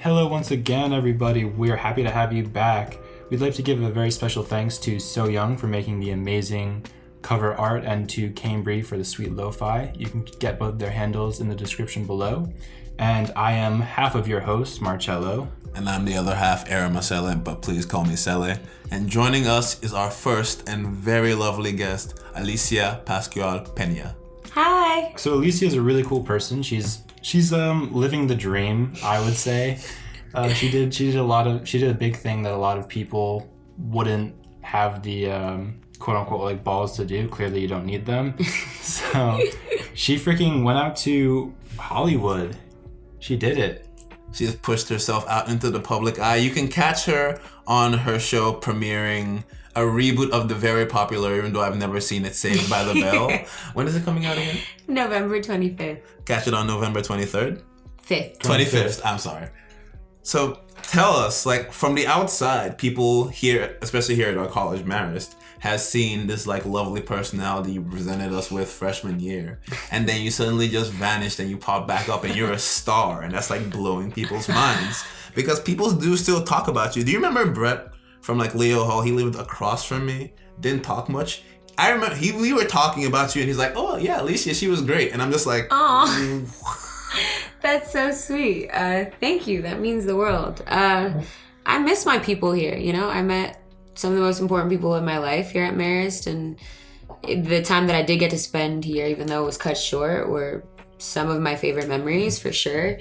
Hello once again, everybody. We're happy to have you back. We'd like to give a very special thanks to Seo Young for making the amazing cover art and to Kame B-ri for the sweet lo-fi. You can get both their handles in the description below. And I am half of your host, Marcello. And I'm the other half, Sele, but please call me Sele. And joining us is our first and very lovely guest, Alycia Pascual-Peña. Hi. So Alycia is a really cool person. She's living the dream, I would say. She did a big thing that a lot of people wouldn't have the quote unquote like balls to do. Clearly you don't need them. So she freaking went out to Hollywood. She did it. She has pushed herself out into the public eye. You can catch her on her show premiering a reboot of the very popular, even though I've never seen it, Saved by the Bell. When is it coming out again? November 25th. Catch it on November 23rd? 5th. 25th, I'm sorry. So tell us, like from the outside, people here, especially here at our college, Marist, has seen this like lovely personality you presented us with freshman year. And then you suddenly just vanished and you pop back up and you're a star. And that's like blowing people's minds. Because people do still talk about you. Do you remember Brett from like Leo Hall? He lived across from me, didn't talk much. I remember we were talking about you and he's like, oh yeah, Alycia, she was great. And I'm just like, That's so sweet. Thank you. That means the world. I miss my people here. You know, I met some of the most important people in my life here at Marist, and the time that I did get to spend here, even though it was cut short, were some of my favorite memories for sure.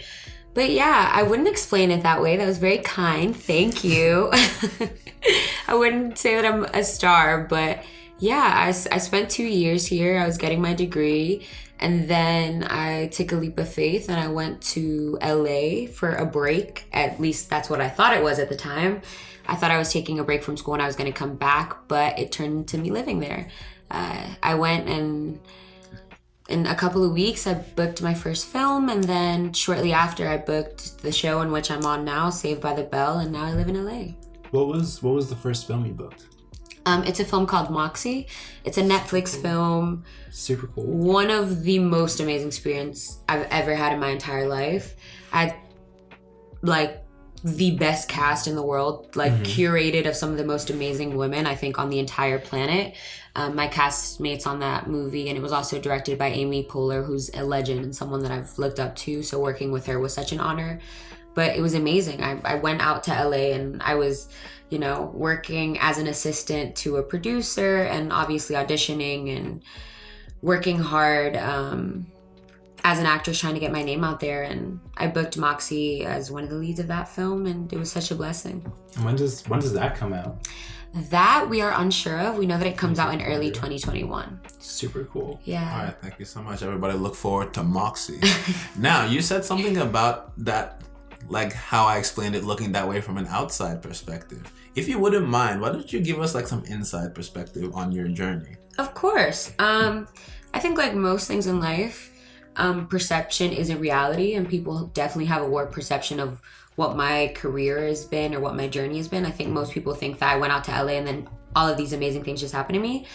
But yeah, I wouldn't explain it that way. That was very kind. Thank you. I wouldn't say that I'm a star, but yeah, I spent 2 years here. I was getting my degree. And then I took a leap of faith and I went to LA for a break. At least that's what I thought it was at the time. I thought I was taking a break from school and I was going to come back, but it turned into me living there. I went and in a couple of weeks I booked my first film, and then shortly after I booked the show in which I'm on now, Saved by the Bell, and now I live in LA. What was the first film you booked? It's a film called Moxie. It's a Netflix film. Super cool. One of the most amazing experience I've ever had in my entire life. I had like the best cast in the world, like curated of some of the most amazing women, I think, on the entire planet. My castmates on that movie, and it was also directed by Amy Poehler, who's a legend and someone that I've looked up to. So working with her was such an honor. But it was amazing. I went out to LA and I was, you know, working as an assistant to a producer and obviously auditioning and working hard as an actress trying to get my name out there. And I booked Moxie as one of the leads of that film, and it was such a blessing. And when does that come out? That we are unsure of. We know that it comes out in early 2021. Super cool. Yeah. all right, thank you so much. Everybody look forward to Moxie. Now, you said something about that, like how I explained it looking that way from an outside perspective. If you wouldn't mind, why don't you give us like some inside perspective on your journey? Of course. I think like most things in life, perception isn't reality, and people definitely have a warped perception of what my career has been or what my journey has been. I think most people think that I went out to LA and then all of these amazing things just happened to me,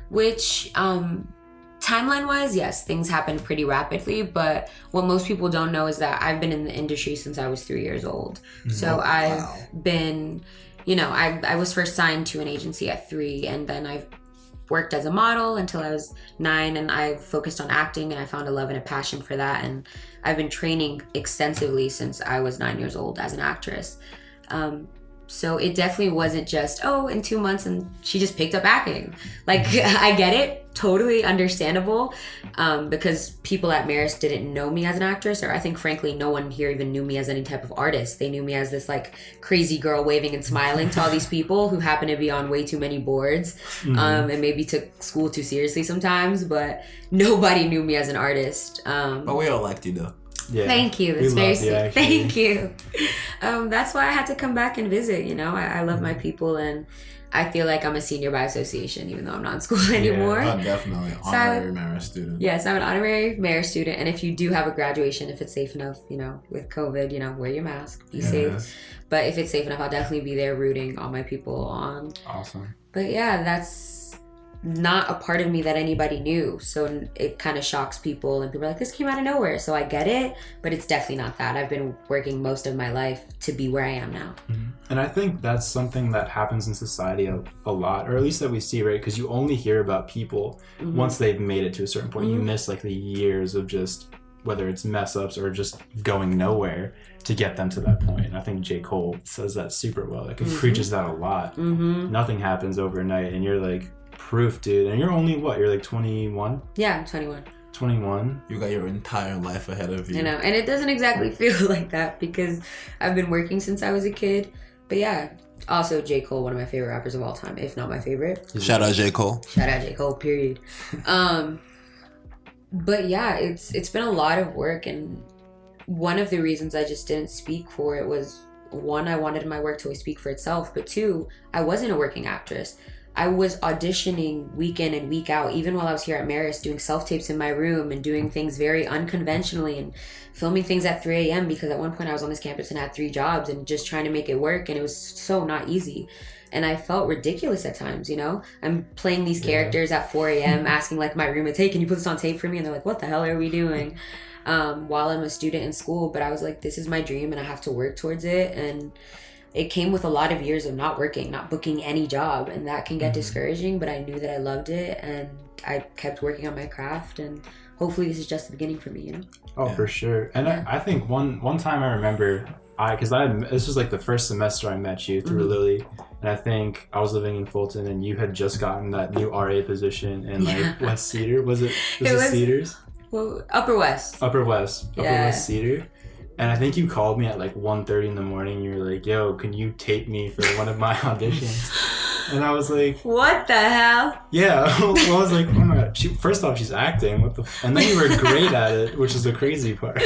which timeline-wise, yes, things happen pretty rapidly, but what most people don't know is that I've been in the industry since I was 3 years old. So I've been, you know, I was first signed to an agency at 3, and then I've worked as a model until I was 9, and I focused on acting, and I found a love and a passion for that, and I've been training extensively since I was 9 years old as an actress. So it definitely wasn't just, in 2 months and she just picked up acting. Like, I get it, totally understandable, because people at Marist didn't know me as an actress, or I think frankly no one here even knew me as any type of artist. They knew me as this like crazy girl waving and smiling to all these people who happen to be on way too many boards, and maybe took school too seriously sometimes, but nobody knew me as an artist. But we all liked you though. Yeah. Thank you. That's very sweet. Actually. Thank you. That's why I had to come back and visit. You know, I love my people, and I feel like I'm a senior by association, even though I'm not in school anymore. Oh, definitely. Honorary Marist student. Yes, I'm an honorary Marist student. And if you do have a graduation, if it's safe enough, you know, with COVID, you know, wear your mask, be safe. But if it's safe enough, I'll definitely be there rooting all my people on. Awesome. But yeah, that's not a part of me that anybody knew. So it kind of shocks people, and people are like, this came out of nowhere. So I get it, but it's definitely not that. I've been working most of my life to be where I am now. Mm-hmm. And I think that's something that happens in society a lot, or at least that we see, right? Because you only hear about people once they've made it to a certain point. You miss like the years of just, whether it's mess ups or just going nowhere to get them to that point. And I think J. Cole says that super well. Like, he preaches that a lot. Nothing happens overnight, and you're like, proof, dude. And you're only what? You're like 21? Yeah, I'm 21. 21. You got your entire life ahead of you. You know, and it doesn't exactly feel like that because I've been working since I was a kid. But yeah, also J. Cole, one of my favorite rappers of all time, if not my favorite. Shout out J. Cole. Shout out J. Cole, period. But yeah, it's been a lot of work, and one of the reasons I just didn't speak for it was, one, I wanted my work to always speak for itself, but two, I wasn't a working actress. I was auditioning week in and week out, even while I was here at Marist, doing self-tapes in my room and doing things very unconventionally and filming things at 3 a.m. because at one point I was on this campus and had 3 jobs and just trying to make it work, and it was so not easy. And I felt ridiculous at times, you know? I'm playing these characters at 4 a.m. asking like my roommates, hey, can you put this on tape for me? And they're like, what the hell are we doing? While I'm a student in school. But I was like, this is my dream and I have to work towards it. And it came with a lot of years of not working, not booking any job, and that can get discouraging, but I knew that I loved it and I kept working on my craft, and hopefully this is just the beginning for me, you know? Oh, for sure. And I think one time I remember, this was like the first semester I met you through Lily, and I think I was living in Fulton and you had just gotten that new RA position in like West Cedar. Was it Cedars? Well, Upper West Cedar. And I think you called me at like 1:30 in the morning. You were like, yo, can you tape me for one of my auditions? And I was like, what the hell? Yeah. I was like, oh my God. First off, she's acting. And then you were great at it, which is the crazy part.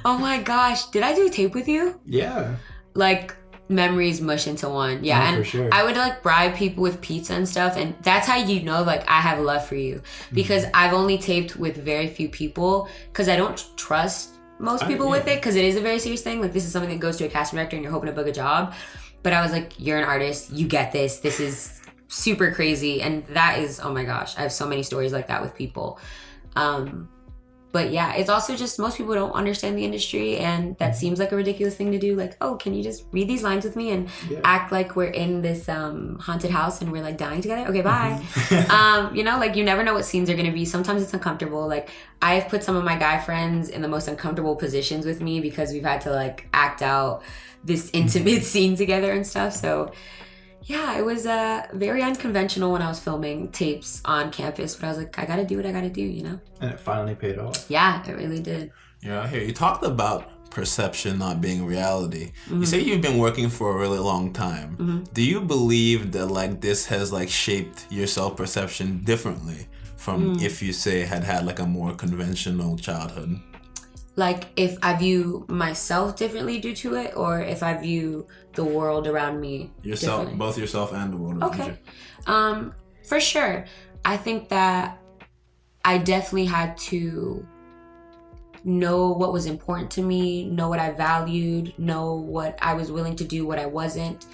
Oh my gosh. Did I do a tape with you? Yeah. Like, memories mush into one. Yeah. And for sure. I would like bribe people with pizza and stuff. And that's how you know, like, I have love for you. Because I've only taped with very few people because I don't trust most people with it, because it is a very serious thing. Like, this is something that goes to a casting director and you're hoping to book a job. But I was like, you're an artist, you get this is super crazy. And that is, oh my gosh, I have so many stories like that with people. But yeah, it's also just, most people don't understand the industry, and that seems like a ridiculous thing to do. Like, oh, can you just read these lines with me and act like we're in this haunted house and we're like dying together? Okay, bye. You know, like, you never know what scenes are going to be. Sometimes it's uncomfortable. Like, I've put some of my guy friends in the most uncomfortable positions with me because we've had to like act out this intimate scene together and stuff. So yeah, it was very unconventional when I was filming tapes on campus, but I was like, I gotta do what I gotta do, you know? And it finally paid off. Yeah, it really did. Yeah, here you talked about perception not being reality. You say you've been working for a really long time. Do you believe that like this has like shaped your self-perception differently from if you say had like a more conventional childhood? Like, if I view myself differently due to it, or if I view the world around me yourself, both yourself and the world around you. For sure. I think that I definitely had to know what was important to me, know what I valued, know what I was willing to do, what I wasn't,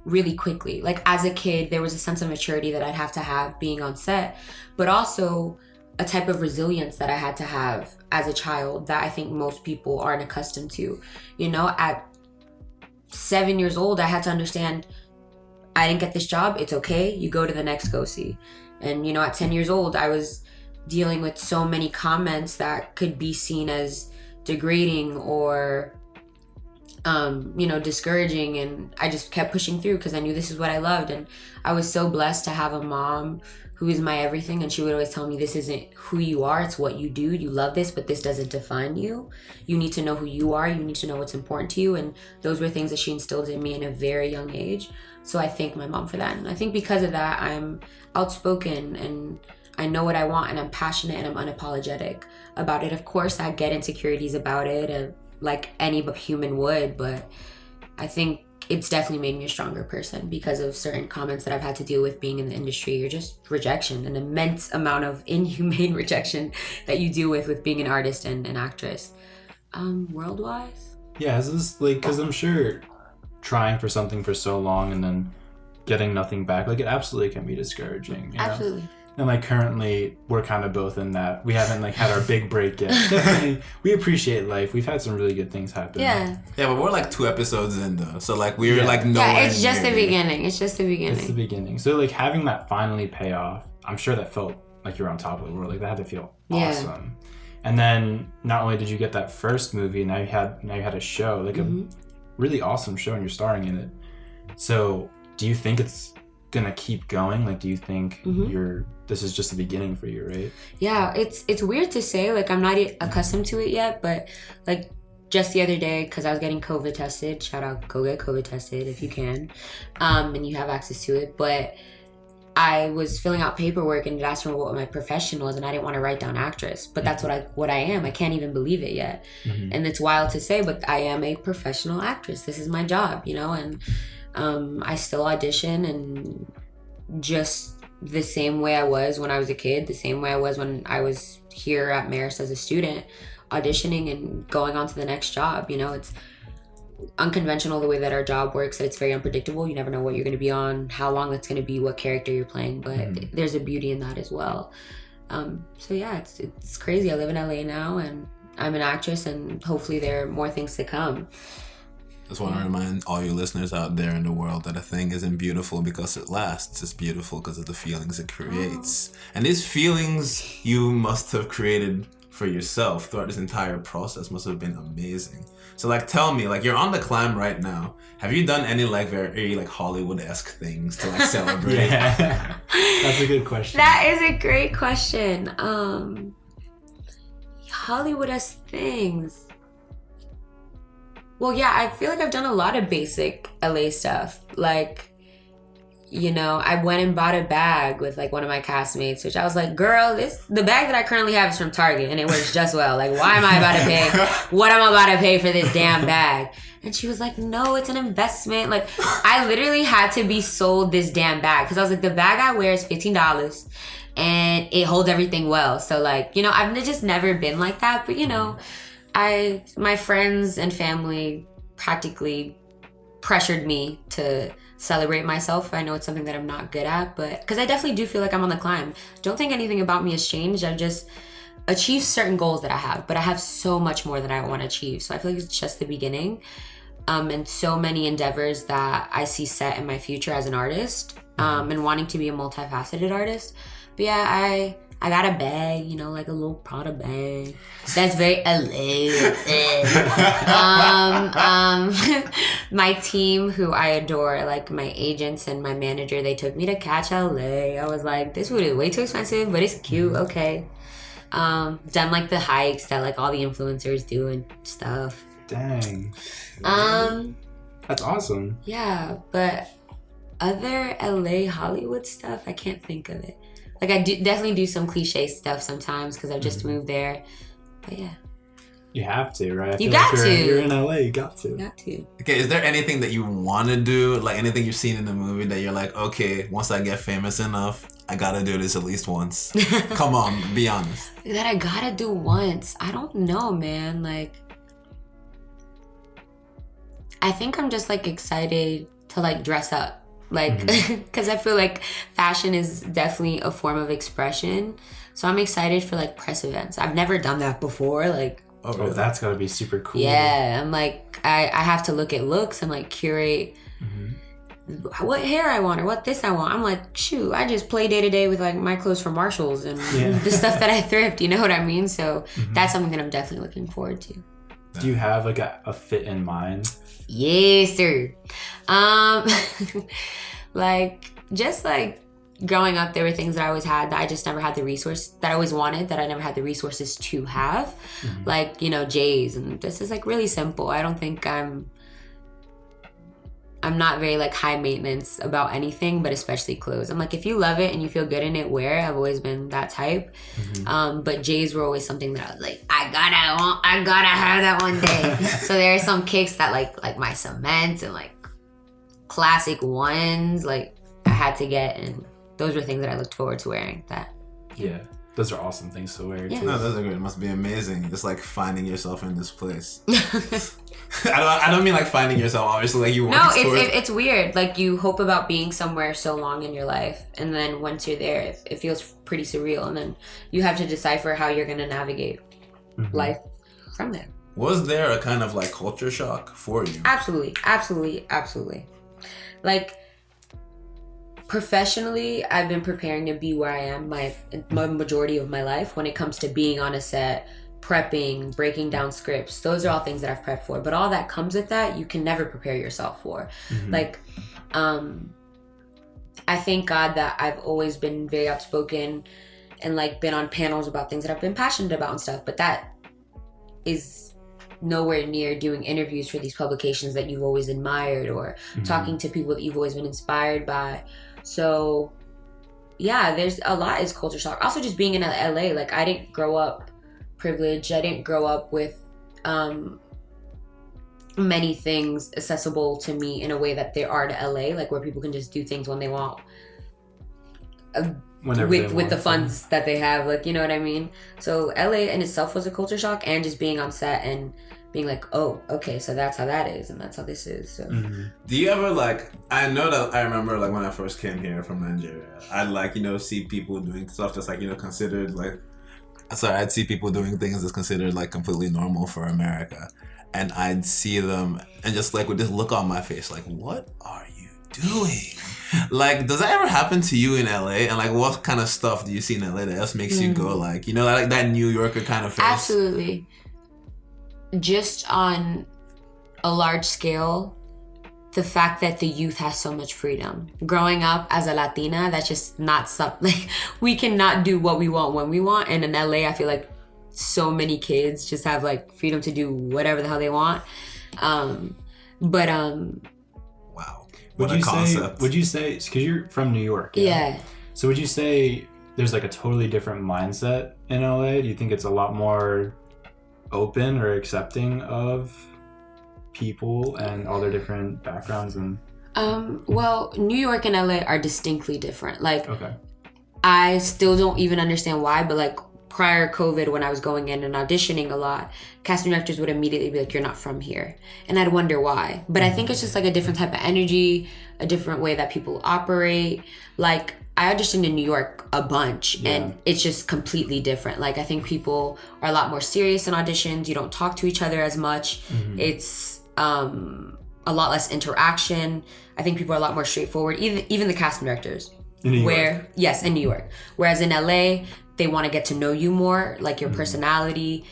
really quickly. Like, as a kid, there was a sense of maturity that I'd have to have being on set, but also a type of resilience that I had to have as a child that I think most people aren't accustomed to. You know, at 7 years old, I had to understand, I didn't get this job, it's okay, you go to the next go-see. And, you know, at 10 years old, I was dealing with so many comments that could be seen as degrading or, you know, discouraging. And I just kept pushing through because I knew this is what I loved. And I was so blessed to have a mom who is my everything, and she would always tell me, this isn't who you are, it's what you do. You love this, but this doesn't define you. You need to know who you are, you need to know what's important to you. And those were things that she instilled in me in a very young age. So I thank my mom for that. And I think because of that, I'm outspoken and I know what I want, and I'm passionate and I'm unapologetic about it. Of course, I get insecurities about it, like any human would, but I think it's definitely made me a stronger person because of certain comments that I've had to deal with being in the industry, or just rejection, an immense amount of inhumane rejection that you deal with being an artist and an actress. World-wise? Yeah, is this like, because I'm sure trying for something for so long and then getting nothing back, like it absolutely can be discouraging. You know? Absolutely. And like currently we're kind of both in that. We haven't like had our big break yet. Definitely, we appreciate life. We've had some really good things happen. Yeah. Yeah, but we're like 2 episodes in though. So like we're like Yeah, it's just the beginning. It's just the beginning. It's the beginning. So like having that finally pay off, I'm sure that felt like you were on top of the world. Like that had to feel awesome. And then not only did you get that first movie, now you had a show, like a really awesome show, and you're starring in it. So do you think it's gonna keep going? Like, do you think this is just the beginning for you, right? Yeah, it's weird to say. Like, I'm not accustomed to it yet, but like just the other day, because I was getting COVID tested. Shout out, go get COVID tested if you can, and you have access to it. But I was filling out paperwork and it asked me what my profession was, and I didn't want to write down actress, but that's what I am. I can't even believe it yet, and it's wild to say, but I am a professional actress. This is my job, you know, and I still audition, and just the same way I was when I was a kid, the same way I was when I was here at Marist as a student, auditioning and going on to the next job. You know, it's unconventional the way that our job works, that it's very unpredictable. You never know what you're going to be on, how long it's going to be, what character you're playing, but there's a beauty in that as well. So yeah, it's crazy. I live in LA now, and I'm an actress, and hopefully there are more things to come. Just want to remind all you listeners out there in the world that a thing isn't beautiful because it lasts. It's beautiful because of the feelings it creates. And these feelings you must have created for yourself throughout this entire process must have been amazing. So like, tell me, like, you're on the climb right now. Have you done any like very like Hollywood-esque things to like celebrate? Yeah. That's a good question. That is a great question. Hollywood-esque things. Well, yeah, I feel like I've done a lot of basic LA stuff. Like, you know, I went and bought a bag with like one of my castmates, which I was like, girl, the bag that I currently have is from Target and it works just well. Like, why am I about to pay? What am I about to pay for this damn bag? And she was like, no, it's an investment. Like, I literally had to be sold this damn bag because I was like, the bag I wear is $15 and it holds everything well. So like, you know, I've just never been like that, but you know, my friends and family practically pressured me to celebrate myself. I know it's something that I'm not good at, but because I definitely do feel like I'm on the climb. Don't think anything about me has changed. I've just achieved certain goals that I have, but I have so much more that I want to achieve. So I feel like it's just the beginning, and so many endeavors that I see set in my future as an artist, and wanting to be a multifaceted artist. But yeah, I got a bag, you know, like a little Prada bag. That's very LA. My team, who I adore, like my agents and my manager, they took me to Catch LA. I was like, this food is way too expensive, but it's cute. Okay. Done like the hikes that like all the influencers do and stuff. Dang. That's awesome. Yeah, but other LA Hollywood stuff, I can't think of it. Like, I definitely do some cliche stuff sometimes because I've just moved there. But yeah. You have to, right? You got to. You're in LA, you got to. You got to. Okay, is there anything that you want to do, like anything you've seen in the movie that you're like, okay, once I get famous enough, I gotta do this at least once? Come on, be honest. That I gotta do once. I don't know, man. Like, I think I'm just like excited to like dress up. Like, because I feel like fashion is definitely a form of expression. So I'm excited for like press events. I've never done that before. Like, oh, that's gotta be super cool. Yeah, I'm like, I have to look at looks and like curate what hair I want or what this I want. I'm like, shoot, I just play day to day with like my clothes from Marshalls and the stuff that I thrift. You know what I mean? So that's something that I'm definitely looking forward to. Do you have like a fit in mind? Yes, sir. Like, just like growing up, there were things that I always had that I just never had the resource that I always wanted, that I never had the resources to have. Like, you know, J's, and this is like really simple. I don't think I'm not very like high maintenance about anything, but especially clothes. I'm like, if you love it and you feel good in it, wear it. I've always been that type. But J's were always something that I was like, I gotta have that one day. So there are some kicks that like my cements and like classic ones, like I had to get, and those were things that I looked forward to wearing. That. Yeah. Those are awesome things to wear, too. No, those are good. It must be amazing. It's like finding yourself in this place. I don't mean like finding yourself, obviously, like you No, it's weird. Like, you hope about being somewhere so long in your life, and then once you're there, it feels pretty surreal, and then you have to decipher how you're going to navigate life from there. Was there a kind of like culture shock for you? Absolutely. Like, professionally, I've been preparing to be where I am my majority of my life when it comes to being on a set, prepping, breaking down scripts. Those are all things that I've prepped for. But all that comes with that, you can never prepare yourself for. Like, I thank God that I've always been very outspoken and like been on panels about things that I've been passionate about and stuff. But that is nowhere near doing interviews for these publications that you've always admired or talking to people that you've always been inspired by. So yeah, there's a lot is culture shock. Also just being in LA, like I didn't grow up privileged. I didn't grow up with many things accessible to me in a way that there are to LA, like where people can just do things when they want. With the funds that they have, like, you know what I mean? So LA in itself was a culture shock, and just being on set and being like, oh, okay, so that's how that is and that's how this is. So do you ever like, I know that I remember like when I first came here from Nigeria, I'd like, you know, see people doing stuff that's like, you know, considered like, sorry, I'd see people doing things that's considered like completely normal for America, and I'd see them and just like with this look on my face, like, what are you doing? Like, does that ever happen to you in LA? And like, what kind of stuff do you see in LA that else makes you go like, you know, like that New Yorker kind of face? Absolutely. Just on a large scale, the fact that the youth has so much freedom. Growing up as a Latina, that's just not something, like, we cannot do what we want when we want. And in LA, I feel like so many kids just have like freedom to do whatever the hell they want. Wow. Would you say, because you're from New York? Yeah. So would you say there's like a totally different mindset in LA? Do you think it's a lot more open or accepting of people and all their different backgrounds? And well, New York and LA are distinctly different. Like, okay. I still don't even understand why, but like prior COVID, when I was going in and auditioning a lot, casting directors would immediately be like, you're not from here. And I'd wonder why. But I think it's just like a different type of energy, a different way that people operate. Like, I auditioned in New York a bunch, and it's just completely different. Like, I think people are a lot more serious in auditions. You don't talk to each other as much. It's a lot less interaction. I think people are a lot more straightforward, even the casting directors. In New York. Yes, in New York. Whereas in LA, they want to get to know you more, like your personality.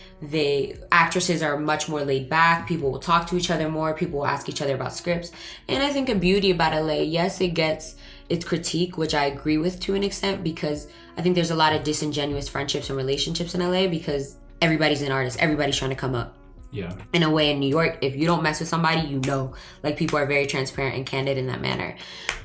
Actresses are much more laid back. People will talk to each other more. People will ask each other about scripts. And I think a beauty about LA, yes, it gets its critique, which I agree with to an extent, because I think there's a lot of disingenuous friendships and relationships in LA because everybody's an artist. Everybody's trying to come up. Yeah. In a way, in New York, if you don't mess with somebody, you know, like, people are very transparent and candid in that manner.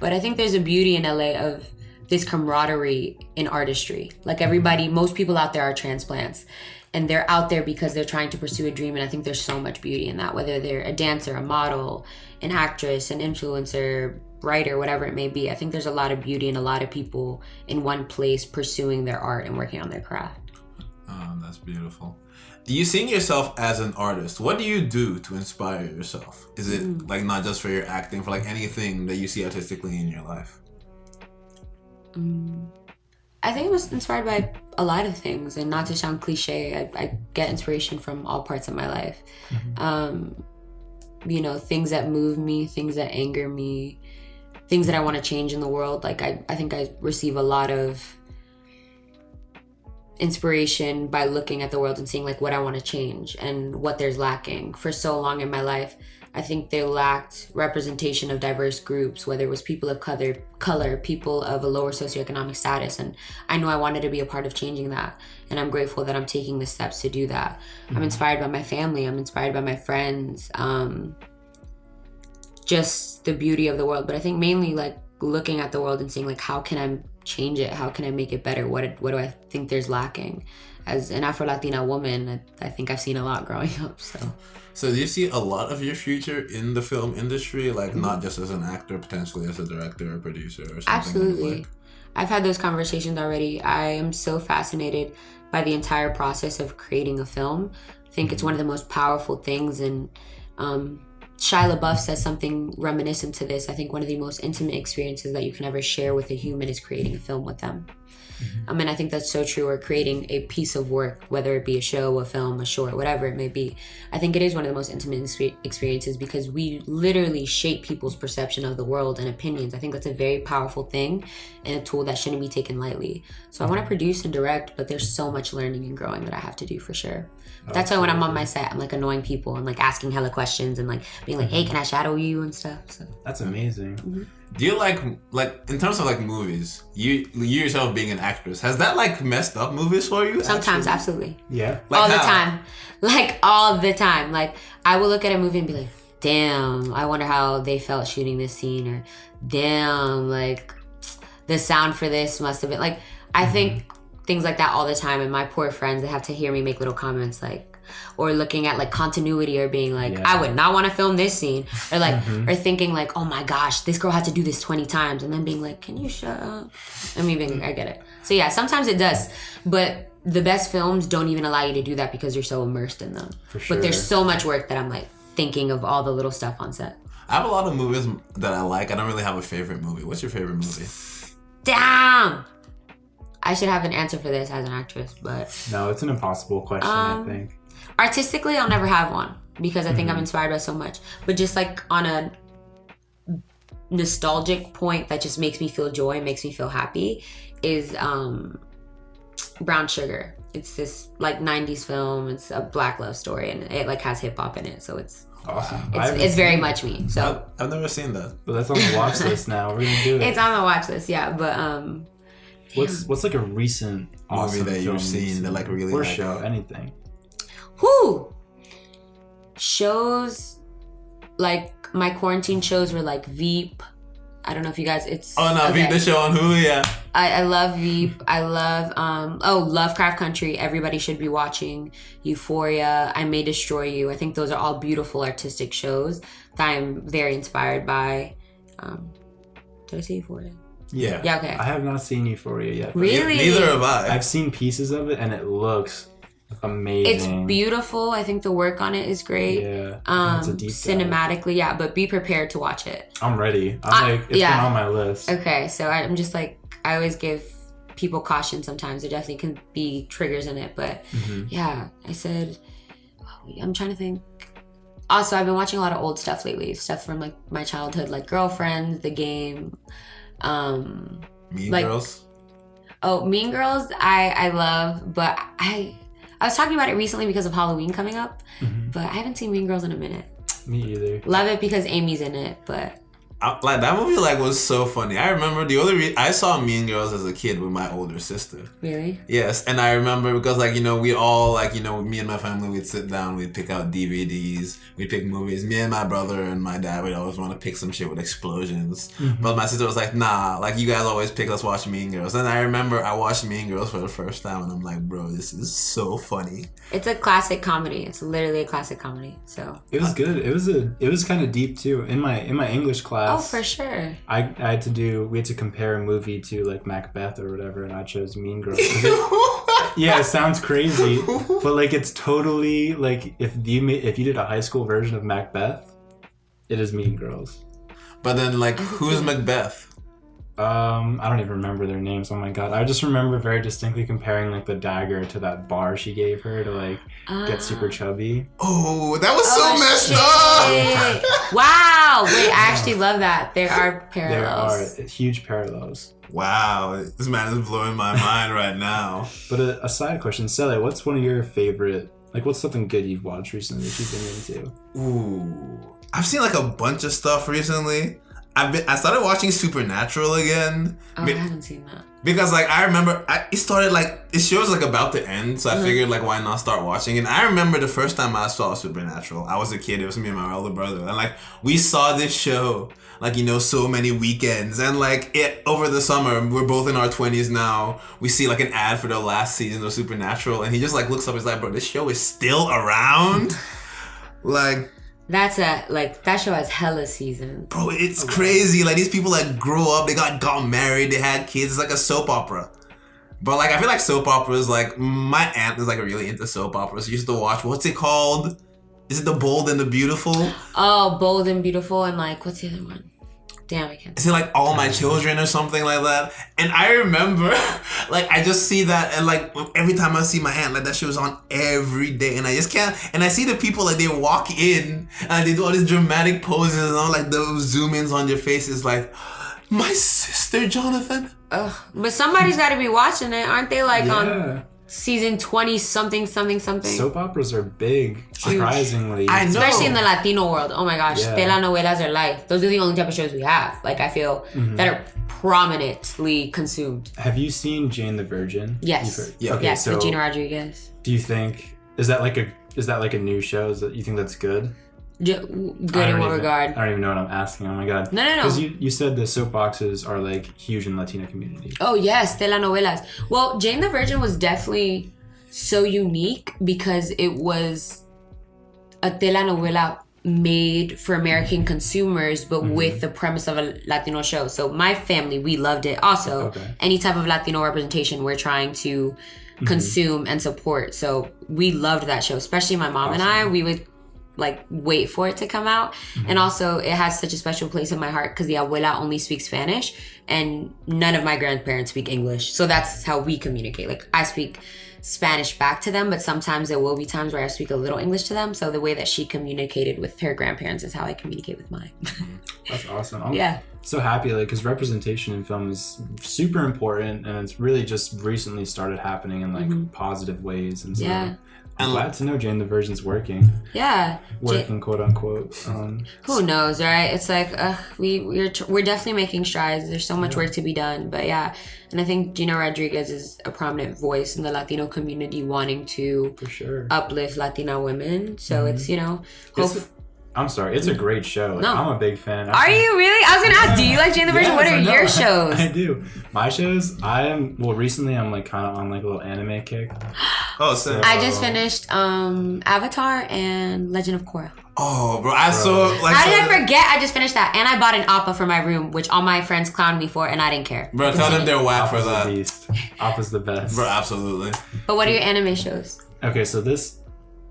But I think there's a beauty in LA of this camaraderie in artistry. Like, everybody, most people out there are transplants, and they're out there because they're trying to pursue a dream. And I think there's so much beauty in that, whether they're a dancer, a model, an actress, an influencer, writer, whatever it may be. I think there's a lot of beauty in a lot of people in one place pursuing their art and working on their craft. Oh, that's beautiful. You seeing yourself as an artist, what do you do to inspire yourself? Is it like not just for your acting, for like anything that you see artistically in your life? I think it was inspired by a lot of things, and not to sound cliche, I get inspiration from all parts of my life. You know, things that move me, things that anger me, things that I want to change in the world. Like, I think I receive a lot of inspiration by looking at the world and seeing like what I want to change and what there's lacking. For so long in my life, I think they lacked representation of diverse groups, whether it was people of color, people of a lower socioeconomic status. And I know I wanted to be a part of changing that. And I'm grateful that I'm taking the steps to do that. I'm inspired by my family. I'm inspired by my friends. Just the beauty of the world. But I think mainly like looking at the world and seeing like, how can I change it? How can I make it better? What do I think there's lacking? As an Afro-Latina woman, I think I've seen a lot growing up. So do you see a lot of your future in the film industry? Like, not just as an actor, potentially as a director or producer or something? Absolutely. Like? I've had those conversations already. I am so fascinated by the entire process of creating a film. I think it's one of the most powerful things, and Shia LaBeouf says something reminiscent to this. I think one of the most intimate experiences that you can ever share with a human is creating a film with them. And I think that's so true. Or creating a piece of work, whether it be a show, a film, a short, whatever it may be. I think it is one of the most intimate experiences because we literally shape people's perception of the world and opinions. I think that's a very powerful thing and a tool that shouldn't be taken lightly. So I want to produce and direct, but there's so much learning and growing that I have to do for sure. That's why when I'm on my set, I'm like annoying people and like asking hella questions and like being like, hey, can I shadow you and stuff? So that's amazing. Do you like in terms of like movies, you yourself being an actress, has that like messed up movies for you? Sometimes, actually? absolutely. Yeah. Like all how? the time. Like all the time. Like I will look at a movie and be like, damn, I wonder how they felt shooting this scene, or damn, like the sound for this must have been like, I think things like that all the time, and my poor friends, they have to hear me make little comments like, or looking at like continuity, or being like, I would not want to film this scene, or like, or thinking like, oh my gosh, this girl had to do this 20 times, and then being like, can you shut up? I mean, I get it. So yeah, sometimes it does, but the best films don't even allow you to do that because you're so immersed in them. For sure. But there's so much work that I'm like thinking of all the little stuff on set. I have a lot of movies that I like. I don't really have a favorite movie. What's your favorite movie? Damn! I should have an answer for this as an actress, but No, it's an impossible question, I think. artistically, I'll never have one because I think I'm inspired by so much. But just like on a nostalgic point that just makes me feel joy, makes me feel happy, is Brown Sugar. It's this like 90s film. It's a black love story, and it like has hip hop in it, so it's Awesome. it's very much me. So I've never seen that. But that's on the watch list now. We're gonna do it. it's on the watch list, yeah. But What's like a recent awesome movie that film you've seen that like really or like show, anything? whoo, shows like my quarantine shows were like Veep. I don't know if you guys. It's Veep, the show on Hulu, yeah. I love Veep. I love Lovecraft Country. Everybody should be watching. Euphoria. I May Destroy You. I think those are all beautiful artistic shows that I'm very inspired by. Did I say Euphoria? Yeah. Yeah. Okay. I have not seen Euphoria yet. but Really? Neither have I. I've seen pieces of it and it looks amazing. It's beautiful. I think the work on it is great. Yeah. It's a deep dive. Cinematically, yeah. But be prepared to watch it. I'm ready. It's been on my list. Okay, so I'm just like, I always give people caution sometimes. There definitely can be triggers in it, but yeah, I said, I'm trying to think. Also, I've been watching a lot of old stuff lately. Stuff from like my childhood, like Girlfriends, The Game. Mean like, Girls? Oh, Mean Girls, I love, but I was talking about it recently because of Halloween coming up, but I haven't seen Mean Girls in a minute. Me either. Love it because Amy's in it, but Like that movie like was so funny. I remember I saw Mean Girls as a kid with my older sister. really? Yes, and I remember because like, you know, we all like, you know, me and my family, we'd sit down, we'd pick out DVDs, we'd pick movies. Me and my brother and my dad would always want to pick some shit with explosions. But my sister was like, nah, like you guys always pick us watch Mean Girls. And I remember I watched Mean Girls for the first time and I'm like, bro, this is so funny. It's a classic comedy. It's literally a classic comedy. So It was good. It was kind of deep too. In my English class. oh, for sure. We had to compare a movie to like Macbeth or whatever, and I chose Mean Girls. Yeah, it sounds crazy, but like it's totally like if you did a high school version of Macbeth, it is Mean Girls. But then like, who's Macbeth? I don't even remember their names. Oh my god, I just remember very distinctly comparing like the dagger to that bar she gave her to like get super chubby. Oh, that was so messed up. Wow. Wait, I actually love that. There are parallels. There are huge parallels. Wow, this man is blowing my mind right now. But a side question, Sele, what's one of your favorite, like what's something good you've watched recently that you've been into? Ooh, I've seen like a bunch of stuff recently. I started watching Supernatural again. Oh, I haven't seen that. Because like I remember it started like it show's like about to end, so I figured like why not start watching. And I remember the first time I saw Supernatural, I was a kid. It was me and my older brother, and like we saw this show like, you know, so many weekends, and like it over the summer. We're both in our 20s now. We see like an ad for the last season of Supernatural, and he just like looks up. He's like, bro, this show is still around. Like That show has hella seasons. Bro, it's crazy. Like, these people that grew up, they got married, they had kids. It's like a soap opera. But like, I feel like soap operas, like, my aunt is like really into soap operas. She used to watch, what's it called? Is it The Bold and the Beautiful? Oh, Bold and Beautiful, and like, what's the other one? Damn, I can't. Is it like All My Children or something like that? And I remember, like, I just see that, and like, every time I see my aunt, like, that shit was on every day, and I just can't. And I see the people, like, they walk in and they do all these dramatic poses and all, like, the zoom ins on their faces, like, my sister, Jonathan. Ugh, but somebody's got to be watching it, aren't they? Like on season 20 something. Soap operas are big, surprisingly. I know. Especially in the Latino world. Oh my gosh, telenovelas are life. Those are the only type of shows we have. Like, I feel that are prominently consumed. Have you seen Jane the Virgin? Yes. Yeah. Okay, Yes, so with Gina Rodriguez. do you think is that like a new show? Is that you think that's good? Good in what regard? I don't even know what I'm asking. Oh my god. No. Because you said the soapboxes are like huge in Latino community. Oh yes, telenovelas. Well, Jane the Virgin was definitely so unique because it was a telenovela made for American consumers, but with the premise of a Latino show. So my family, we loved it. Also, any type of Latino representation we're trying to consume and support. So we loved that show, especially my mom and I. We would like wait for it to come out. And also it has such a special place in my heart because the abuela only speaks Spanish and none of my grandparents speak English. So that's how we communicate. Like, I speak Spanish back to them, but sometimes there will be times where I speak a little English to them. So the way that she communicated with her grandparents is how I communicate with mine. That's awesome. I'm so happy, like, because representation in film is super important, and it's really just recently started happening in like positive ways. And so I'm glad to know Jane the Virgin's working. Yeah. Working, quote unquote. Who knows, right? It's like we're definitely making strides. There's so much work to be done, but yeah. And I think Gina Rodriguez is a prominent voice in the Latino community, wanting to uplift Latina women. So it's, you know, I'm sorry, it's a great show. Like, I'm a big fan. Are you really? I was gonna ask, do you like Jane the Virgin? What are your shows? I do. My shows, recently I'm like kind of on like a little anime kick. So I just finished Avatar and Legend of Korra. Oh, bro, I saw like. How did I forget? I just finished that, and I bought an Appa for my room, which all my friends clowned me for, and I didn't care. Bro, tell them they're whack for that. Appa's the best. Bro, absolutely. But what are your anime shows? Okay, so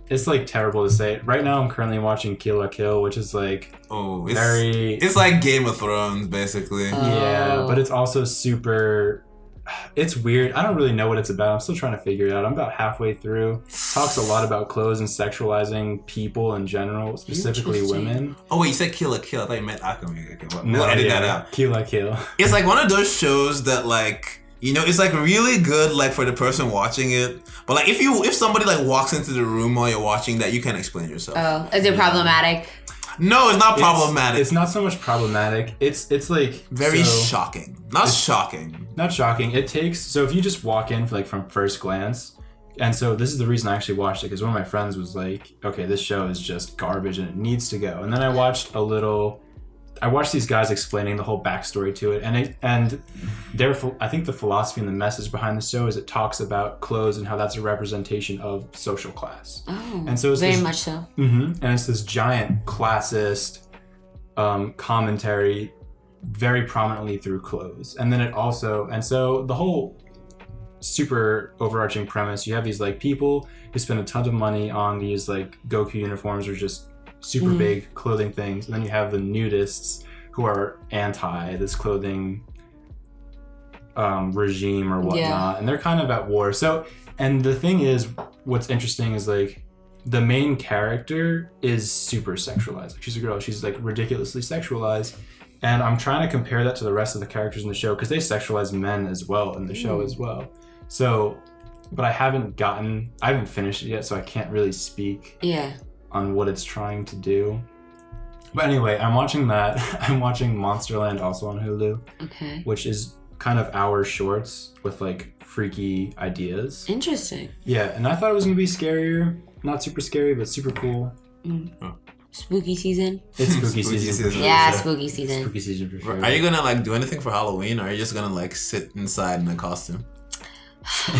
it's like terrible to say. Right now, I'm currently watching Kill la Kill, which is like it's like Game of Thrones, basically. Yeah, but it's also super. It's weird. I don't really know what it's about. I'm still trying to figure it out. I'm about halfway through. Talks a lot about clothes and sexualizing people in general, specifically women. Oh wait, you said Kill la Kill. I thought you meant Akame. No, edit that out. Kill la Kill. It's like one of those shows that like, you know, it's like really good like for the person watching it. But like if somebody like walks into the room while you're watching that, you can't explain yourself. Oh, is it problematic? No, it's not problematic. It's not so much problematic. It's like very shocking. Not shocking. Not shocking. It takes, so if you just walk in like from first glance, and so this is the reason I actually watched it, because one of my friends was like, okay, this show is just garbage and it needs to go. And then I watched these guys explaining the whole backstory to it, and I think the philosophy and the message behind the show is it talks about clothes and how that's a representation of social class. Oh, and so it's very much so. And it's this giant classist commentary, very prominently through clothes. And then it also, and so the whole super overarching premise, you have these like people who spend a ton of money on these like Goku uniforms or just super big clothing things, and then you have the nudists who are anti this clothing regime or whatnot, and they're kind of at war. So, and the thing is, what's interesting is like the main character is super sexualized. Like, she's a girl, she's like ridiculously sexualized, and I'm trying to compare that to the rest of the characters in the show because they sexualize men as well in the show as well. So, but I haven't finished it yet, so I can't really speak on what it's trying to do. But anyway, I'm watching that. I'm watching Monsterland also on Hulu. Okay. Which is kind of hour shorts with like freaky ideas. Interesting. Yeah, and I thought it was gonna be scarier. Not super scary, but super cool. Spooky season? It's spooky season for sure. Yeah, spooky season. Spooky season for sure. Are you gonna like do anything for Halloween, or are you just gonna like sit inside in a costume?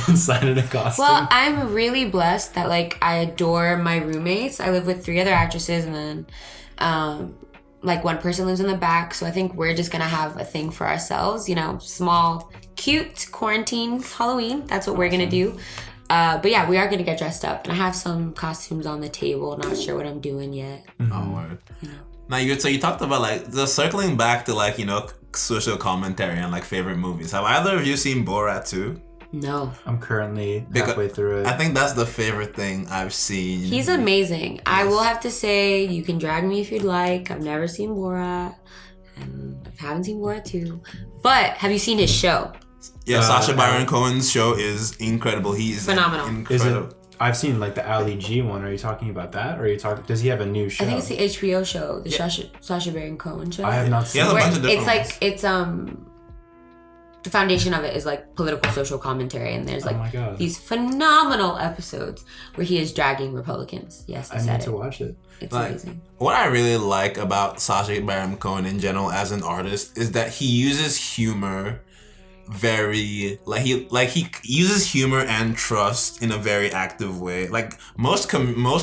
inside of the costume. Well, I'm really blessed that like I adore my roommates. I live with 3 other actresses, and then like one person lives in the back. So I think we're just gonna have a thing for ourselves. You know, small, cute quarantine Halloween. That's what we're gonna do. But yeah, we are gonna get dressed up, and I have some costumes on the table. Not sure what I'm doing yet. Oh, word. Now you talked about like the circling back to like, you know, social commentary and like favorite movies. Have either of you seen Borat 2? No. I'm currently halfway through it. I think that's the favorite thing I've seen. He's amazing. Yes. I will have to say, you can drag me if you'd like. I've never seen Borat, and I haven't seen Borat 2. But have you seen his show? Yeah, Sacha Baron Cohen's show is incredible. He's phenomenal. Incredible. I've seen like the Ali G one. Are you talking about that, or are you talking? Does he have a new show? I think it's the HBO show, the Sacha Baron Cohen show. I have not seen. He has a bunch of different ones. It's the foundation of it is like political social commentary, and there's like these phenomenal episodes where he is dragging Republicans. Yes, I need to watch it. It's amazing. What I really like about Sacha Baron Cohen in general as an artist is that he uses humor very he uses humor and trust in a very active way. Like most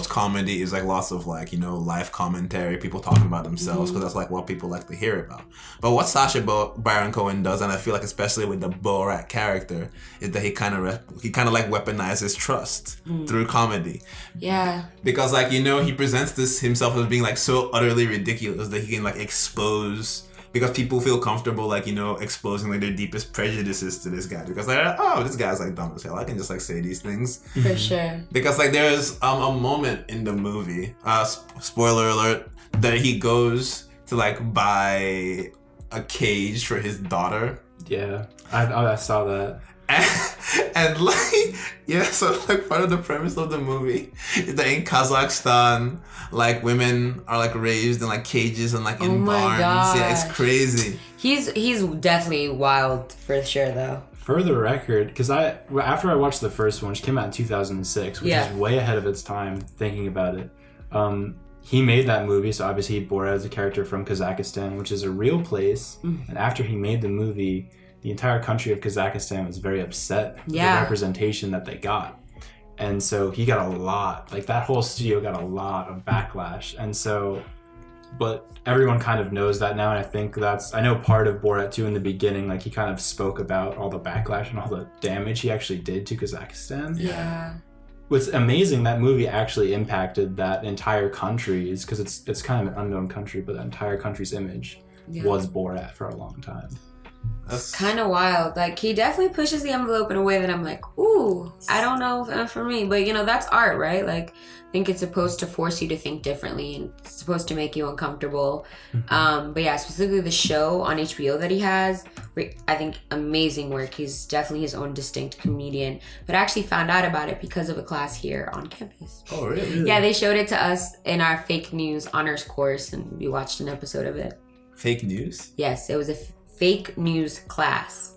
comedy is like lots of like, you know, life commentary, people talking about themselves, because that's like what people like to hear about. But what Sacha Baron Cohen does, and I feel like especially with the Borat character, is that he kind of like weaponizes trust through comedy. Yeah. Because like, you know, he presents himself as being like so utterly ridiculous that he can like expose. Because people feel comfortable, like, you know, exposing like their deepest prejudices to this guy. Because they're like, oh, this guy's like dumb as hell. I can just like say these things. For sure. Because like there's a moment in the movie, spoiler alert, that he goes to like buy a cage for his daughter. Yeah, I saw that. And like, yeah, so like part of the premise of the movie is that in Kazakhstan, like women are like raised in like cages and like in barns. Gosh. Yeah, it's crazy. He's definitely wild for sure though. For the record, because after I watched the first one, which came out in 2006, which is way ahead of its time, thinking about it, he made that movie, so obviously Borat is a character from Kazakhstan, which is a real place, and after he made the movie, the entire country of Kazakhstan was very upset with the representation that they got. And so he got a lot, like that whole studio got a lot of backlash. And so, but everyone kind of knows that now. And I think I know part of Borat 2 in the beginning, like he kind of spoke about all the backlash and all the damage he actually did to Kazakhstan. Yeah. What's amazing, that movie actually impacted that entire country's, because it's kind of an unknown country, but the entire country's image was Borat for a long time. That's kind of wild. Like, he definitely pushes the envelope in a way that I'm like, ooh, I don't know if for me. But, you know, that's art, right? Like, I think it's supposed to force you to think differently and it's supposed to make you uncomfortable. But yeah, specifically the show on HBO that he has, I think amazing work. He's definitely his own distinct comedian. But I actually found out about it because of a class here on campus. Oh, really? Yeah, they showed it to us in our fake news honors course, and we watched an episode of it. Fake news? Yes, it was a fake news class.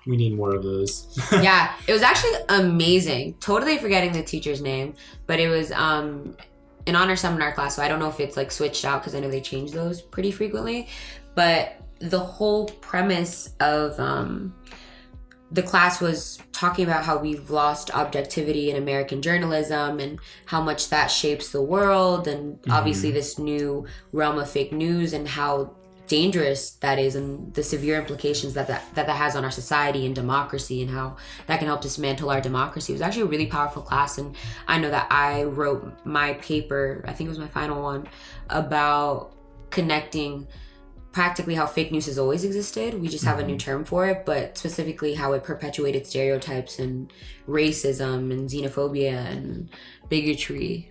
We need more of those. Yeah, it was actually amazing. Totally forgetting the teacher's name, but it was an honor seminar class, so I don't know if it's like switched out because I know they change those pretty frequently. But the whole premise of the class was talking about how we've lost objectivity in American journalism and how much that shapes the world, and obviously this new realm of fake news and how dangerous that is, and the severe implications that has on our society and democracy, and how that can help dismantle our democracy. It was actually a really powerful class, and I know that I wrote my paper, I think it was my final one, about connecting practically how fake news has always existed. We just have a new term for it, but specifically how it perpetuated stereotypes and racism and xenophobia and bigotry.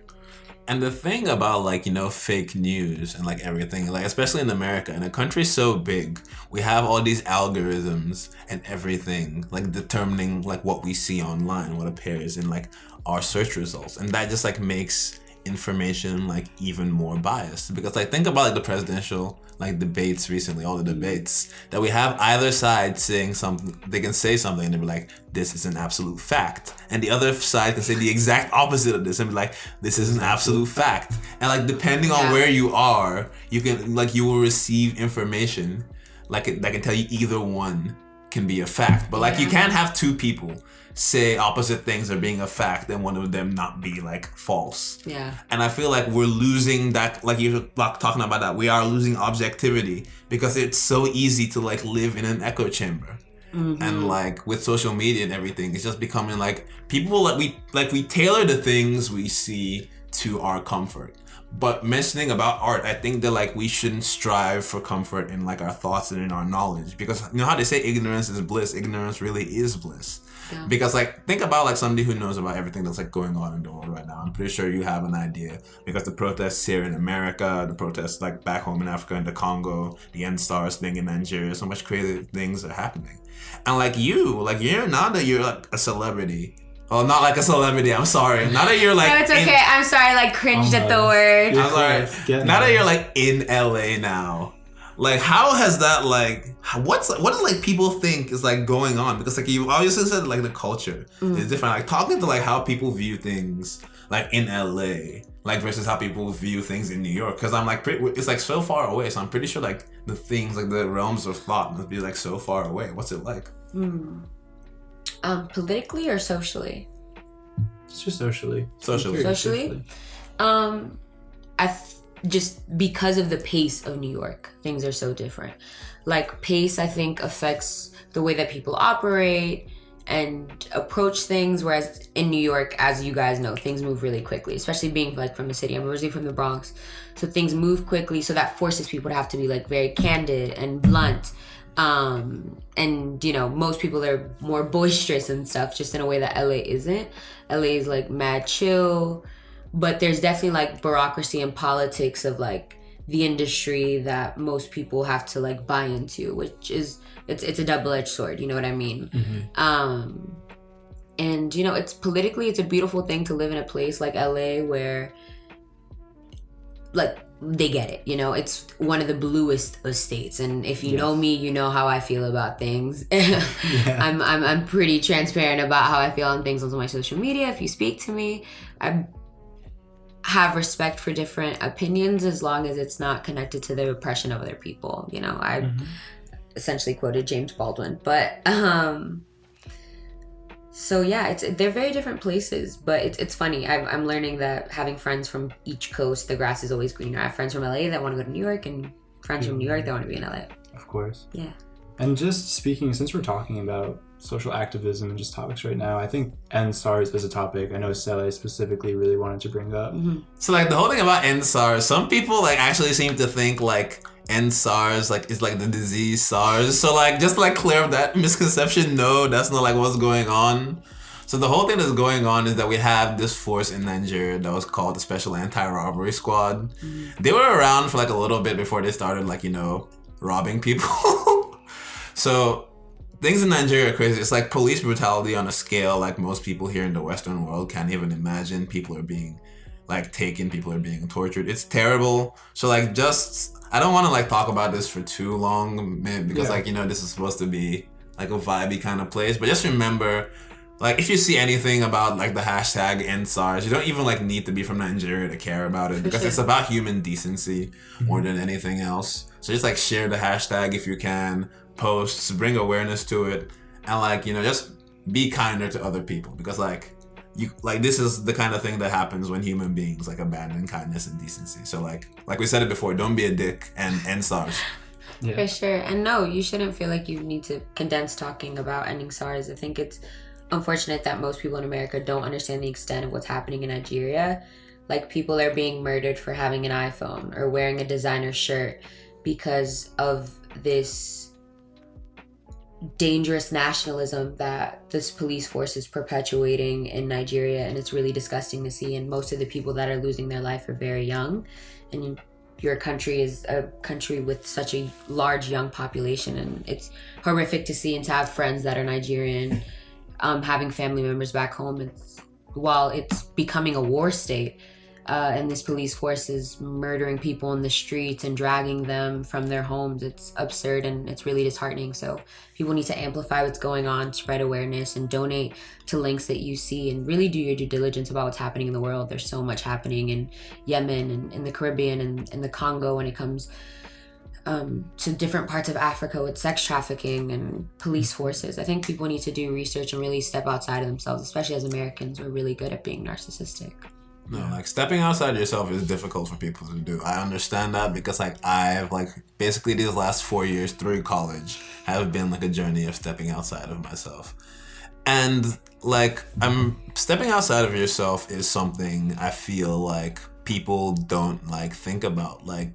And the thing about, like, you know, fake news and like everything, like especially in America, in a country so big, we have all these algorithms and everything like determining like what we see online, what appears in like our search results, and that just like makes information like even more biased. Because like think about like the presidential like debates recently, all the debates that we have, either side saying something, they can say something and they'll be like, this is an absolute fact, and the other side can say the exact opposite of this and be like, this is an absolute fact. And like depending on where you are, you can like, you will receive information like that can tell you either one can be a fact. But like you can't have two people say opposite things are being a fact and one of them not be like false. Yeah. And I feel like we're losing that, like you're like talking about that, we are losing objectivity because it's so easy to like live in an echo chamber. And like with social media and everything, it's just becoming like people like we tailor the things we see to our comfort. But mentioning about art, I think that like we shouldn't strive for comfort in like our thoughts and in our knowledge, because you know how they say ignorance is bliss. Ignorance really is bliss. Yeah. Because like think about like somebody who knows about everything that's like going on in the world right now. I'm pretty sure you have an idea, because the protests here in America, the protests like back home in Africa, in the Congo, the NSARS thing in Nigeria, so much crazy things are happening. And like you're now that you're like a celebrity. Well, not like a celebrity, I'm sorry. Now that you're like... No, it's okay. I'm sorry, I like cringed at the word. I'm sorry. Now that you're like in LA now, like how has that like... What do like people think is like going on? Because like you obviously said like the culture is different. Like talking to like how people view things like in LA, like versus how people view things in New York. Because I'm like, it's like so far away. So I'm pretty sure like the things, like the realms of thought must be like so far away. What's it like? Politically or socially? It's just socially. Socially? Just because of the pace of New York, things are so different. Like pace, I think, affects the way that people operate and approach things, whereas in New York, as you guys know, things move really quickly, especially being like from the city. I'm originally from the Bronx, so things move quickly, so that forces people to have to be like very candid and blunt. And you know, most people are more boisterous and stuff, just in a way that LA isn't. LA is like mad chill, but there's definitely like bureaucracy and politics of like the industry that most people have to like buy into, which is it's a double-edged sword, you know what I mean? And you know, it's politically, it's a beautiful thing to live in a place like LA where like they get it, you know, it's one of the bluest of states, and if you know me, you know how I feel about things. I'm pretty transparent about how I feel on things on my social media. If you speak to me, I have respect for different opinions as long as it's not connected to the oppression of other people, you know. I essentially quoted James Baldwin, but so yeah, they're very different places, but it's funny. I'm learning that having friends from each coast, the grass is always greener. I have friends from LA that want to go to New York, and friends from New York that want to be in LA. Of course. Yeah. And just speaking, since we're talking about social activism and just topics right now, I think NSARS is a topic I know Sele specifically really wanted to bring up. So like the whole thing about NSARS, some people like actually seem to think like NSARS like is like the disease SARS. So like just to like clear up that misconception, no, that's not like what's going on. So the whole thing that's going on is that we have this force in Nigeria that was called the Special Anti-Robbery Squad. They were around for like a little bit before they started like, you know, robbing people. So things in Nigeria are crazy. It's like police brutality on a scale like most people here in the Western world can't even imagine. People are being like taken, people are being tortured. It's terrible. So like just, I don't want to like talk about this for too long, because like, you know, this is supposed to be like a vibey kind of place. But just remember, like if you see anything about like the hashtag NSARS, you don't even like need to be from Nigeria to care about it, because it's about human decency more than anything else. So just like share the hashtag if you can, posts, bring awareness to it, and like, you know, just be kinder to other people, because like you like this is the kind of thing that happens when human beings like abandon kindness and decency. So like we said it before, don't be a dick and NSARS. For sure. And no, you shouldn't feel like you need to condense talking about ending SARS. I think it's unfortunate that most people in America don't understand the extent of what's happening in Nigeria. Like people are being murdered for having an iPhone or wearing a designer shirt because of this dangerous nationalism that this police force is perpetuating in Nigeria, and it's really disgusting to see. And most of the people that are losing their life are very young, and your country is a country with such a large young population, and it's horrific to see and to have friends that are Nigerian, having family members back home. While it's becoming a war state, and this police force is murdering people in the streets and dragging them from their homes. It's absurd, and it's really disheartening. So people need to amplify what's going on, spread awareness, and donate to links that you see, and really do your due diligence about what's happening in the world. There's so much happening in Yemen and in the Caribbean and in the Congo when it comes to different parts of Africa with sex trafficking and police forces. I think people need to do research and really step outside of themselves, especially as Americans. We're really good at being narcissistic. No, like stepping outside yourself is difficult for people to do. I understand that because like I've like basically these last 4 years through college have been like a journey of stepping outside of myself. And like I'm stepping outside of yourself is something I feel like people don't like think about like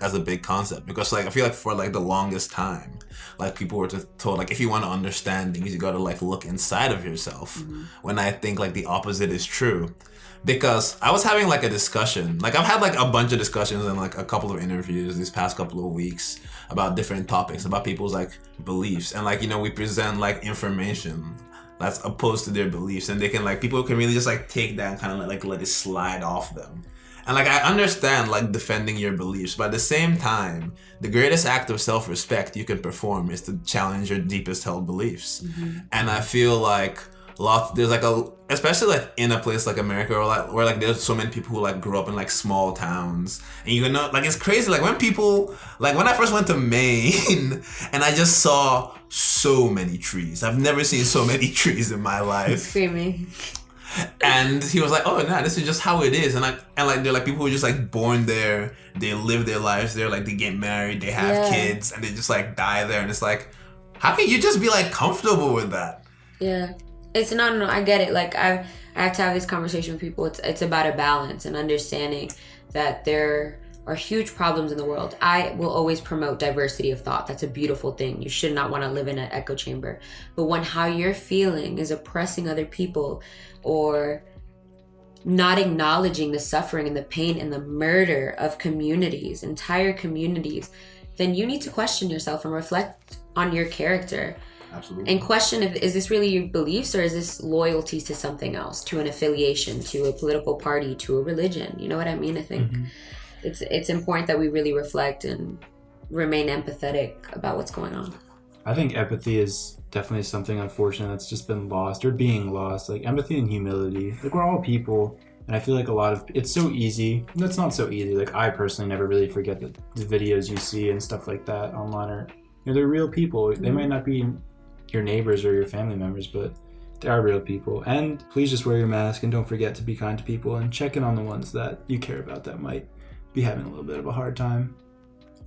as a big concept, because like I feel like for like the longest time like people were told like if you want to understand things you got to like look inside of yourself, when I think like the opposite is true. Because I was having like a discussion, like I've had like a bunch of discussions and like a couple of interviews these past couple of weeks about different topics, about people's like beliefs, and like, you know, we present like information that's opposed to their beliefs, and they can like, people can really just like take that and kind of like let it slide off them. And like I understand like defending your beliefs, but at the same time, the greatest act of self-respect you can perform is to challenge your deepest held beliefs. And I feel like there's like especially like in a place like America or like where like there's so many people who like grew up in like small towns, and you know like it's crazy like when people like when I first went to Maine and I just saw so many trees. I've never seen so many trees in my life. Screaming. And he was like, oh nah, this is just how it is. And like they're like people who are just like born there, they live their lives there, like they get married, they have kids, and they just like die there. And it's like, how can you just be like comfortable with that? Yeah. It's no, I get it. Like I have to have this conversation with people. It's about a balance and understanding that there are huge problems in the world. I will always promote diversity of thought. That's a beautiful thing. You should not want to live in an echo chamber. But when how you're feeling is oppressing other people, or not acknowledging the suffering and the pain and the murder of communities, entire communities, then you need to question yourself and reflect on your character. Absolutely. And question is this really your beliefs, or is this loyalty to something else, to an affiliation, to a political party, to a religion? You know what I mean? I think it's important that we really reflect and remain empathetic about what's going on. I think empathy is definitely something unfortunate that's just been lost or being lost. Like empathy and humility. Like we're all people, and I feel like it's so easy. That's not so easy. Like I personally never really forget the videos you see and stuff like that online are, you know, they're real people. They might not be your neighbors or your family members, but they are real people. And please just wear your mask and don't forget to be kind to people and check in on the ones that you care about that might be having a little bit of a hard time.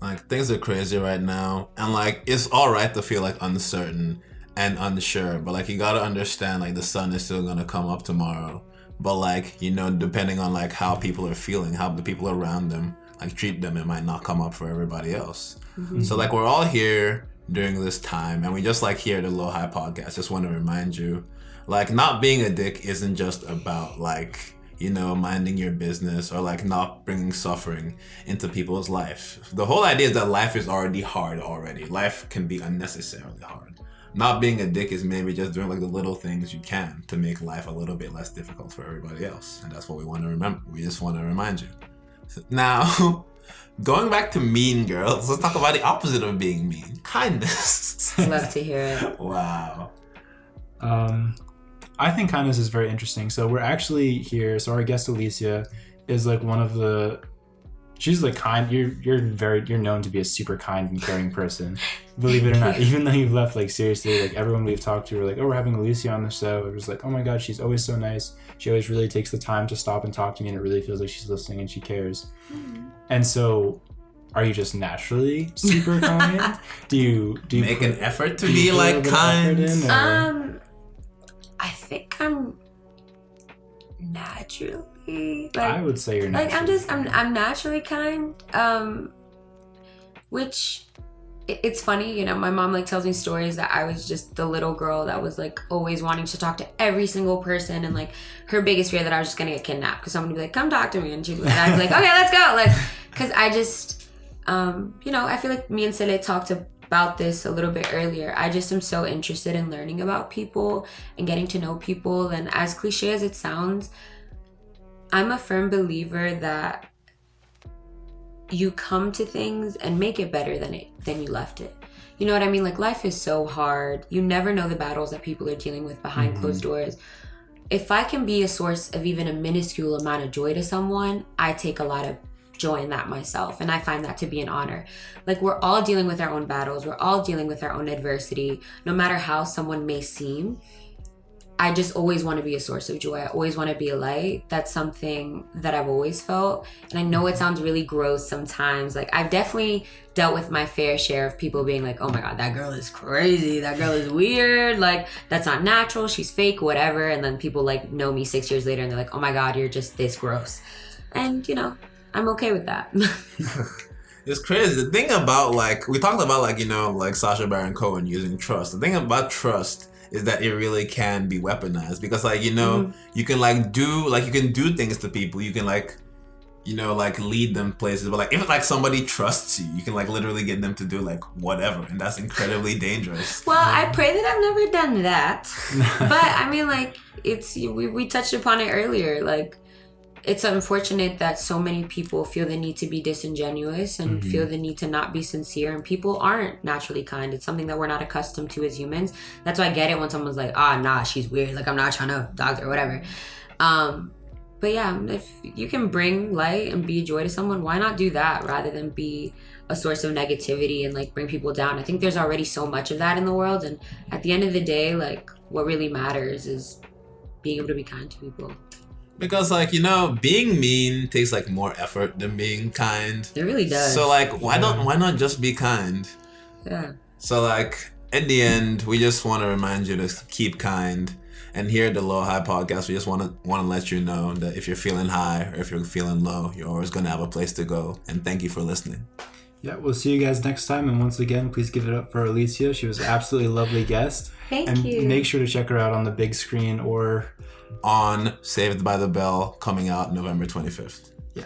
Like things are crazy right now, and like it's all right to feel like uncertain and unsure, but like you gotta understand like the sun is still gonna come up tomorrow. But like, you know, depending on like how people are feeling, how the people around them like treat them, it might not come up for everybody else. So like we're all here during this time, and we just like here at the Low High Podcast just want to remind you, like not being a dick isn't just about like, you know, minding your business or like not bringing suffering into people's life. The whole idea is that life is already hard already. Life can be unnecessarily hard. Not being a dick is maybe just doing like the little things you can to make life a little bit less difficult for everybody else. And that's what we want to remember. We just want to remind you. Now, going back to Mean Girls, let's talk about the opposite of being mean. Kindness. Love to hear it. Wow. I think kindness is very interesting. So we're actually here. So our guest Alycia is like one of the. She's like kind. You're known to be a super kind and caring person. Believe it or not, even though you've left, like seriously, like everyone we've talked to, we're like, oh, we're having Alycia on the show. It was like, oh my God, she's always so nice. She always really takes the time to stop and talk to me, and it really feels like she's listening and she cares. And so, are you just naturally super kind? Do you make an effort to be like kind? I think I'm naturally like, I would say you're naturally like I'm naturally kind. Which it's funny, you know, my mom like tells me stories that I was just the little girl that was like always wanting to talk to every single person, and like her biggest fear that I was just gonna get kidnapped because someone would be like, come talk to me, and I'd be like, okay, let's go, like, because I just you know, I feel like me and Sele talked about this a little bit earlier. I just am so interested in learning about people and getting to know people, and as cliche as it sounds, I'm a firm believer that you come to things and make it better than you left it. You know what I mean? Like life is so hard. You never know the battles that people are dealing with behind closed doors. If I can be a source of even a minuscule amount of joy to someone, I take a lot of joy in that myself. And I find that to be an honor. Like, we're all dealing with our own battles. We're all dealing with our own adversity. No matter how someone may seem, I just always want to be a source of joy. I always want to be a light. That's something that I've always felt. And I know it sounds really gross sometimes. Like, I've definitely dealt with my fair share of people being like, oh my God, that girl is crazy. That girl is weird. Like, that's not natural. She's fake, whatever. And then people like know me 6 years later and they're like, oh my God, you're just this gross. And, you know, I'm okay with that. It's crazy. The thing about, like, we talked about, like, you know, like Sacha Baron Cohen using trust. The thing about trust is that it really can be weaponized, because, like, you know, you can you can do things to people. You can, like, you know, like, lead them places. But, like, if like somebody trusts you, you can, like, literally get them to do, like, whatever, and that's incredibly dangerous. Well, I pray that I've never done that. But I mean, like, it's we touched upon it earlier. Like, it's unfortunate that so many people feel the need to be disingenuous and feel the need to not be sincere, and people aren't naturally kind. It's something that we're not accustomed to as humans. That's why I get it when someone's like, nah, she's weird. Like, I'm not trying to dog her or whatever. But yeah, if you can bring light and be joy to someone, why not do that rather than be a source of negativity and like bring people down? I think there's already so much of that in the world, and at the end of the day, like, what really matters is being able to be kind to people. Because, like, you know, being mean takes, like, more effort than being kind. It really does. So, like, why not just be kind? Yeah. So, like, at the end, we just want to remind you to keep kind. And here at the Low High Podcast, we just want to let you know that if you're feeling high or if you're feeling low, you're always going to have a place to go. And thank you for listening. Yeah, we'll see you guys next time. And once again, please give it up for Alycia. She was an absolutely lovely guest. Thank you. And make sure to check her out on the big screen or on Saved by the Bell, coming out November 25th. Yeah.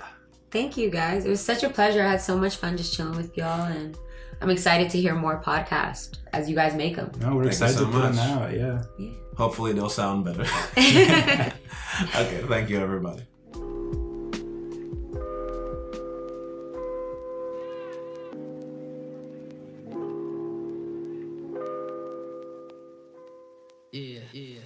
Thank you, guys. It was such a pleasure. I had so much fun just chilling with y'all, and I'm excited to hear more podcasts as you guys make them. No, we're excited to put them out. Yeah. Hopefully they'll sound better. Okay, thank you, everybody. Yeah.